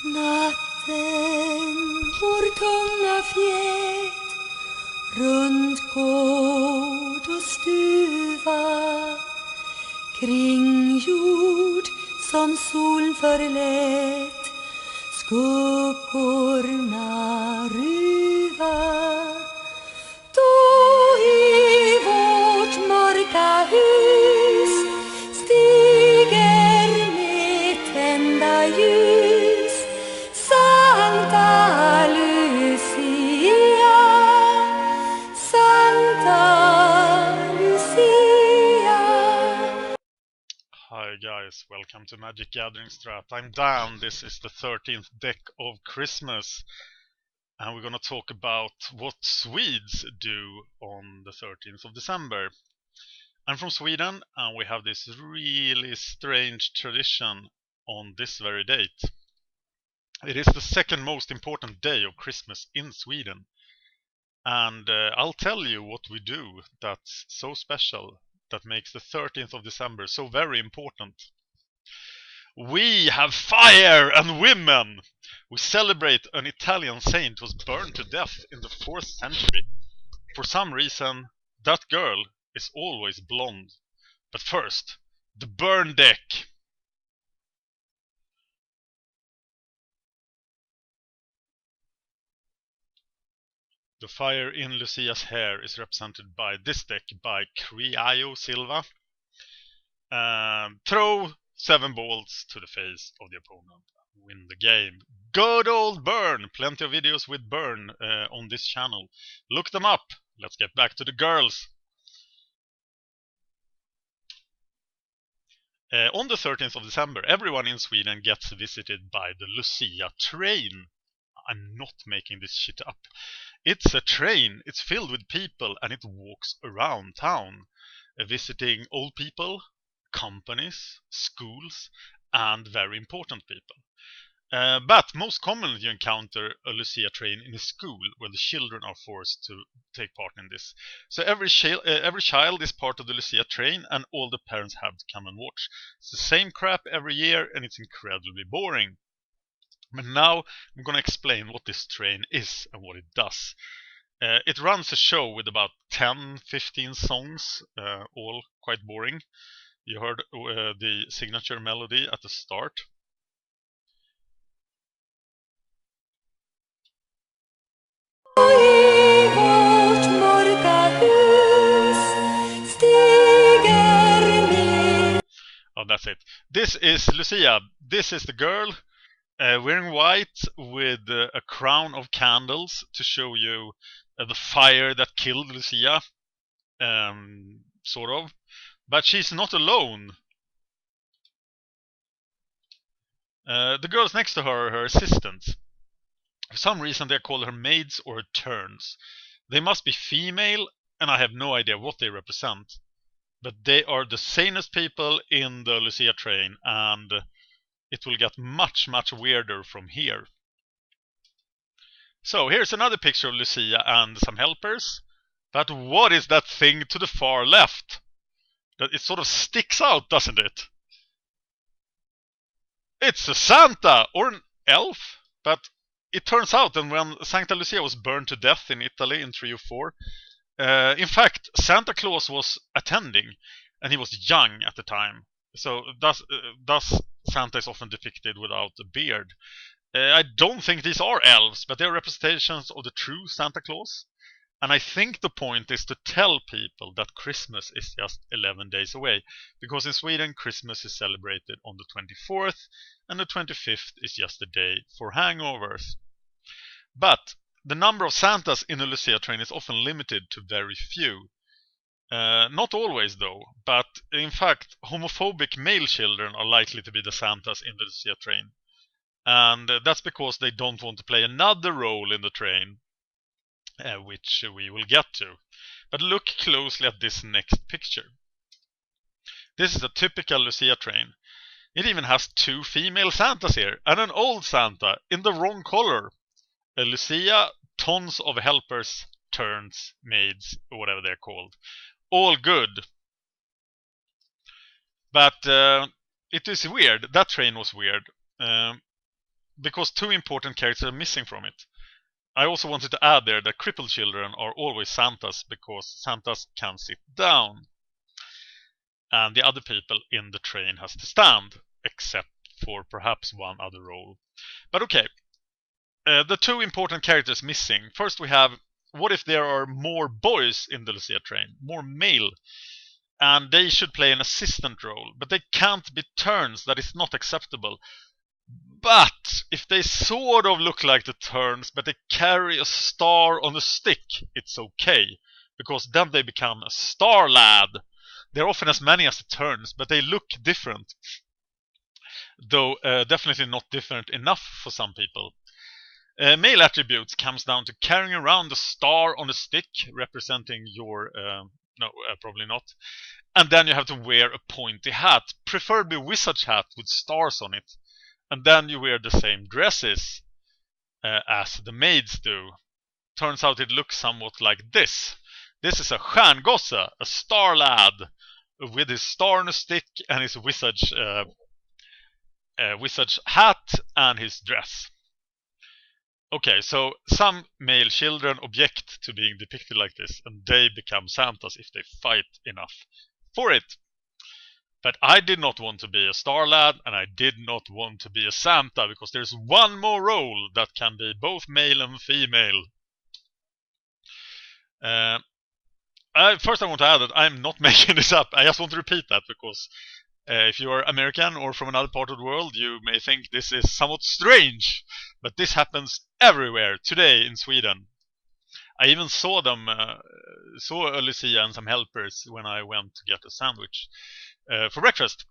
Natten vår tunga fjät runt gård och stuva, kring jord som sol förlät skuggorna ruva. Då i vårt mörka hus stiger med tända ljus Sankta Lucia, Sankta Lucia. Hi guys, welcome to Magic Gathering Strat. I'm Dan. This is the 13th deck of Christmas, and we're gonna talk about what Swedes do on the 13th of December. I'm from Sweden, and we have this really strange tradition on this very date. It is the second most important day of Christmas in Sweden, and I'll tell you what we do that's so special, that makes the 13th of December so very important. We have fire and women! We celebrate an Italian saint who was burned to death in the 4th century. For some reason, that girl is always blonde. But first, the burn deck! The fire in Lucia's hair is represented by this deck by Criaio Silva. Throw 7 balls to the face of the opponent. Win the game. Good old Burn! Plenty of videos with Burn on this channel. Look them up. Let's get back to the girls. On the 13th of December, everyone in Sweden gets visited by the Lucia train. I'm not making this shit up. It's a train. It's filled with people and it walks around town, visiting old people, companies, schools, and very important people. But most commonly you encounter a Lucia train in a school where the children are forced to take part in this. So every child is part of the Lucia train and all the parents have to come and watch. It's the same crap every year and it's incredibly boring. But now I'm going to explain what this train is and what it does. It runs a show with about 10-15 songs, all quite boring. You heard the signature melody at the start. Oh, that's it. This is Lucia. This is the girl wearing white with a crown of candles to show you the fire that killed Lucia, sort of. But she's not alone. The girls next to her are her assistants. For some reason they call her maids or turns. They must be female and I have no idea what they represent. But they are the sanest people in the Lucia train and it will get much weirder from here. So here's another picture of Lucia and some helpers. But what is that thing to the far left? That it sort of sticks out, doesn't it? It's a Santa or an elf, but it turns out that when Sankta Lucia was burned to death in Italy in 304, in fact, Santa Claus was attending, and he was young at the time. So thus Santa is often depicted without a beard. I don't think these are elves, but they're representations of the true Santa Claus. And I think the point is to tell people that Christmas is just 11 days away. Because in Sweden, Christmas is celebrated on the 24th, and the 25th is just a day for hangovers. But the number of Santas in the Lucia train is often limited to very few. Not always though, but in fact homophobic male children are likely to be the Santas in the Lucia train. And that's because they don't want to play another role in the train, which we will get to. But look closely at this next picture. This is a typical Lucia train. It even has 2 female Santas here and an old Santa in the wrong color. A Lucia, tons of helpers, turns, maids, or whatever they're called. All good. But it is weird. That train was weird. because two important characters are missing from it. I also wanted to add there that crippled children are always Santas, because Santas can sit down. And the other people in the train has to stand, except for perhaps one other role. But okay, the two important characters missing. First we have, what if there are more boys in the Lucia train, more male? And they should play an assistant role, but they can't be turns. That is not acceptable. But if they sort of look like the turns, but they carry a star on a stick, it's okay, because then they become a star lad. They're often as many as the turns, but they look different, though definitely not different enough for some people. Male attributes comes down to carrying around a star on a stick representing your no, probably not. And then you have to wear a pointy hat, preferably a wizard's hat with stars on it. And then you wear the same dresses as the maids do. Turns out it looks somewhat like this. This is a stjärngosse, a star lad, with his star on a stick and his wizard's hat and his dress. Okay, so some male children object to being depicted like this, and they become Santas if they fight enough for it. But I did not want to be a star lad, and I did not want to be a Santa, because there's one more role that can be both male and female. First I want to add that I'm not making this up. I just want to repeat that, because if you are American or from another part of the world, you may think this is somewhat strange, but this happens everywhere today in Sweden. I even saw a Lucia and some helpers when I went to get a sandwich for breakfast.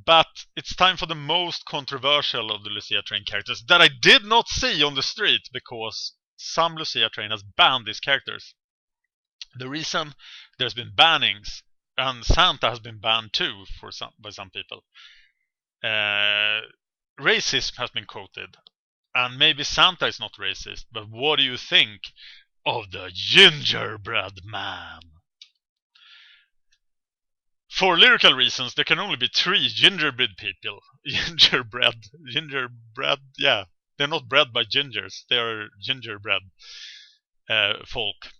But it's time for the most controversial of the Lucia train characters that I did not see on the street, because some Lucia train has banned these characters. The reason there's been bannings, and Santa has been banned too by some people. Racism has been quoted, and maybe Santa is not racist, but what do you think of the gingerbread man? For lyrical reasons, there can only be 3 gingerbread people. Gingerbread, yeah. They're not bred by gingers, they are gingerbread folk.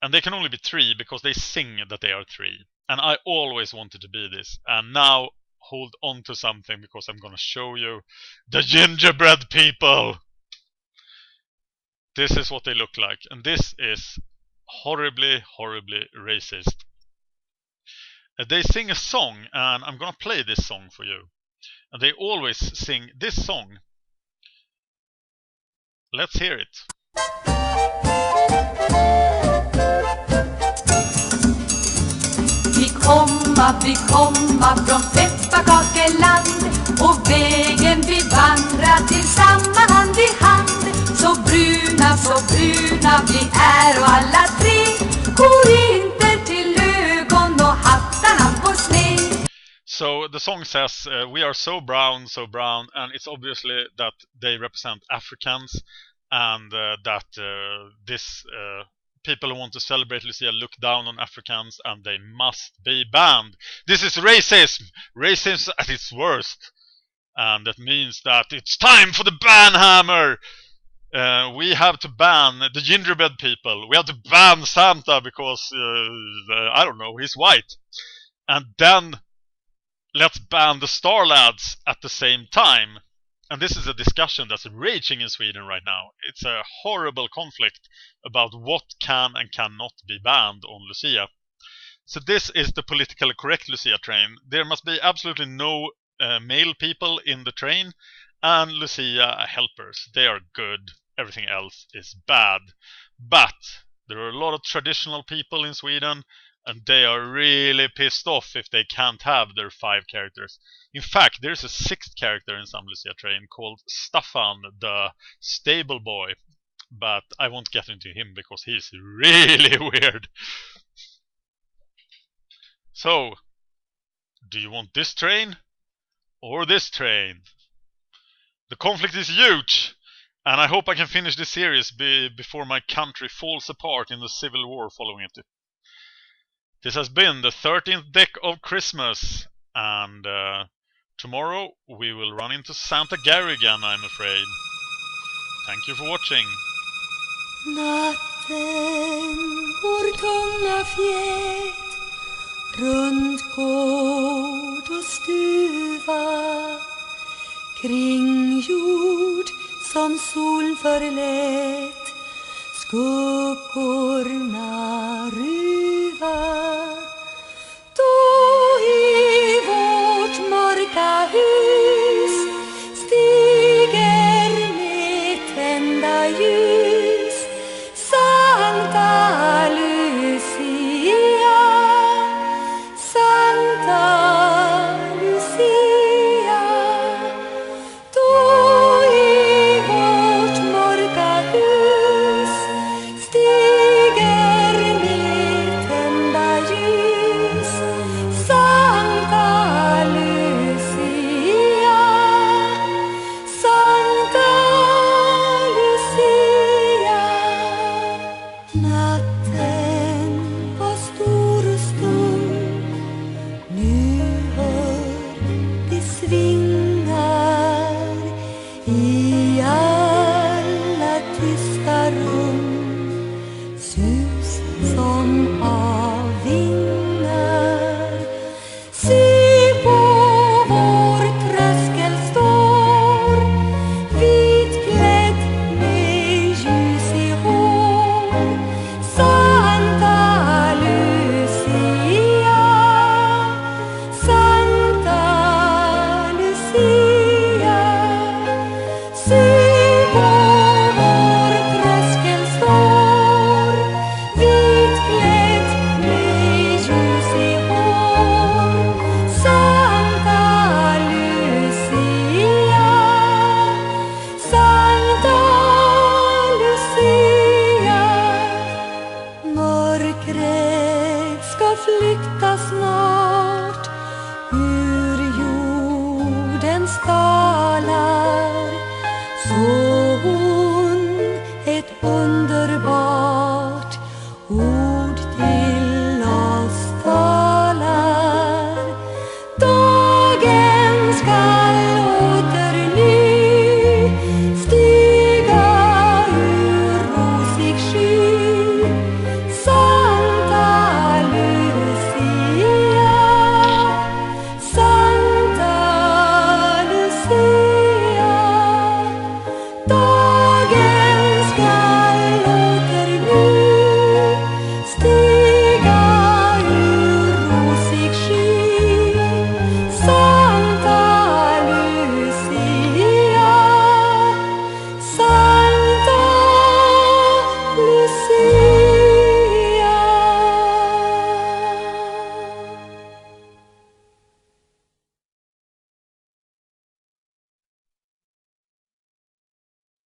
And they can only be 3 because they sing that they are 3. And I always wanted to be this. And now, hold on to something, because I'm gonna show you the gingerbread people. This is what they look like. And this is horribly, horribly racist. They sing a song, and I'm gonna play this song for you. And they always sing this song. Let's hear it. Vi komma från pepparkakeland, och vägen vi vandrar tillsammans hand i hand. Så bruna vi är, och alla 3 går inte till ögon och hattarna på sned. So the song says, we are so brown, and it's obviously that they represent Africans, and that this people who want to celebrate Lucia look down on Africans, and they must be banned. This is racism! Racism at its worst. And that means that it's time for the ban hammer! We have to ban the gingerbread people. We have to ban Santa because, I don't know, he's white. And then let's ban the Star Lads at the same time. And this is a discussion that's raging in Sweden right now. It's a horrible conflict about what can and cannot be banned on Lucia. So this is the politically correct Lucia train. There must be absolutely no male people in the train, and Lucia helpers. They are good. Everything else is bad. But there are a lot of traditional people in Sweden, and they are really pissed off if they can't have their 5 characters. In fact, there's a 6th character in some Lucia train called Staffan, the stable boy. But I won't get into him because he's really weird. So, do you want this train or this train? The conflict is huge, and I hope I can finish this series before my country falls apart in the civil war following it. This has been the 13th deck of Christmas, and tomorrow we will run into Santa Gary again, I'm afraid. Thank you for watching. Natten går tunga fjät runt gård och stuva, kring jord som sol förlät skuggorna ruva. Då i vårt mörka hus stiger med tända ljus Sankta Lucia, Sankta Lucia. Då i vårt mörka hus stiger med tända ljus Sankta Lucia, Sankta Lucia. Natten var stor och stum, nu hör det svingar i alla tysta rum, sus som av vingar. Se på vår tröskel står, vitklädd med ljus i hår, Sankta Lucia, Sankta Lucia. Se på vår tröskel står, vitklädd med ljus i hår, Sankta Lucia, Sankta Lucia. Mörkret ska flykta snart ur jordens stad.